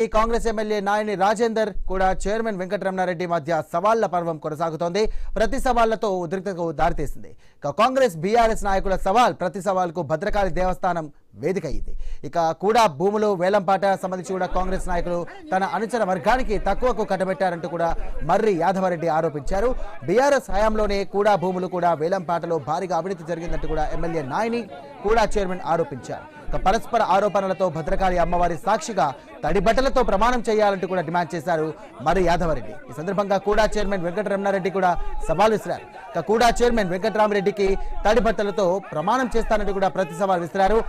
ఈ కాంగ్రెస్ ఎమ్మెల్యే నాయని రాజేందర్ కూడా చైర్మన్ వెంకటరమణారెడ్డి మధ్య సవాళ్ల పర్వం కొనసాగుతోంది. ప్రతి సవాళ్లతో ఉద్రిక్తతకు దారితీసింది. కాంగ్రెస్ బీఆర్ఎస్ నాయకుల సవాల్ ప్రతి సవాల్కు భద్రకాళి దేవస్థానం వేదిక అయింది. ఇక కూడా భూములు వేలంపాట సంబంధించి కూడా కాంగ్రెస్ నాయకులు తన అనుచర వర్గానికి తక్కువకు కట్టబెట్టారంటూ కూడా మర్రి యాదవరెడ్డి ఆరోపించారు. బీఆర్ఎస్ హయాంలోనే కూడా భూములు కూడా వేలంపాటలో భారీగా అవినీతి జరిగిందంటూ కూడా ఎమ్మెల్యే నాయని కూడా చైర్మన్ ఆరోపించారు. పరస్పర ఆరోపణలతో భద్రకాళి అమ్మవారి సాక్షిగా తడి బట్టలతో ప్రమాణం చేయాలంటూ కూడా డిమాండ్ చేశారు మర్రి యాదవరెడ్డి. ఈ సందర్భంగా కూడా చైర్మన్ వెంకటరమణారెడ్డి కూడా సవాల్ విసిరారు. కూడా చైర్మన్ వెంకటరామరెడ్డికి తడి బట్టలతో ప్రమాణం చేస్తానంటూ కూడా ప్రతి సవాల్ విసిరారు.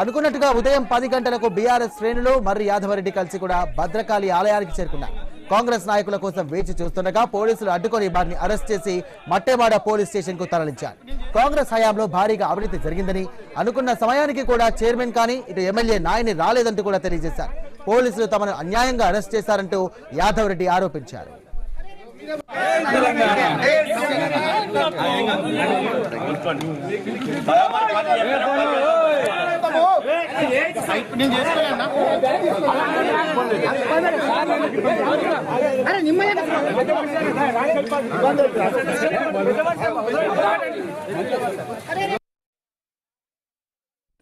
అనుకున్నట్టుగా ఉదయం 10 గంటలకు బీఆర్ఎస్ శ్రేణులు మర్రి యాదవరెడ్డి కలిసి కూడా భద్రకాళి ఆలయానికి చేరుకున్నారు. కాంగ్రెస్ నాయకుల కోసం వేచి చూస్తుండగా పోలీసులు అడ్డుకొని వారిని అరెస్ట్ చేసి మట్టేవాడ పోలీస్ స్టేషన్ కు తరలించారు. కాంగ్రెస్ హయాంలో భారీగా అవినీతి జరిగిందని, అనుకున్న సమయానికి కూడా చైర్మన్ కానీ ఇటు ఎమ్మెల్యే నాయని రాలేదంటూ కూడా తెలియజేశారు. పోలీసులు తమను అన్యాయంగా అరెస్ట్ చేశారంటూ యాదవరెడ్డి ఆరోపించారు.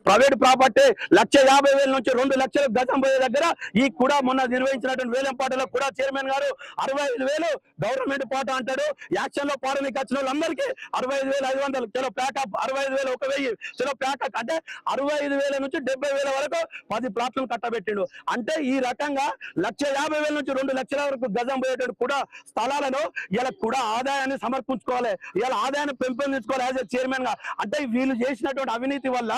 ప్రైవేట్ ప్రాపర్టీ 1,50,000 నుంచి 2 లక్షలకు గజం పోయే దగ్గర ఈ కూడా మొన్న నిర్వహించినటువంటి వేలంపాటలో కూడా చైర్మన్ గారు 65,000 గవర్నమెంట్ పాట అంటాడు. యాక్షన్ లో పాడనికి వచ్చిన వాళ్ళందరికీ 65,500 కిలో ప్యాకప్, 65,000 1,000 కిలో ప్యాకప్ అంటే 65,000 నుంచి 70,000 వరకు 10 ప్లాట్లను కట్టబెట్టిండు. అంటే ఈ రకంగా 1,50,000 నుంచి 2 లక్షల వరకు గజం పోయేటట్టు కూడా స్థలాలను ఇలా కూడా ఆదాయాన్ని సమర్పించుకోవాలి, ఇలా ఆదాయాన్ని పెంపొందించుకోవాలి యాజ్ ఎ చైర్మన్ గా. అంటే వీళ్ళు చేసినటువంటి అవినీతి వల్ల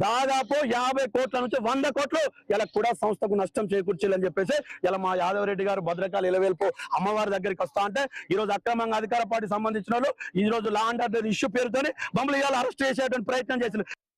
దాదాపు 50 కోట్ల నుంచి 100 కోట్లు ఇలా కూడా సంస్థకు నష్టం చేకూర్చాలని చెప్పేసి ఇలా మా యాదవరెడ్డి గారు భద్రకాళి ఇలవేల్పు అమ్మవారి దగ్గరికి వస్తా అంటే ఈ రోజు అక్రమంగా అధికార పార్టీ సంబంధించిన వాళ్ళు ఈ రోజు లా అండ్ ఆర్డర్ ఇష్యూ పేరుతోని మమ్మల్ని ఇవాళ అరెస్ట్ చేసేటువంటి ప్రయత్నం చేసిన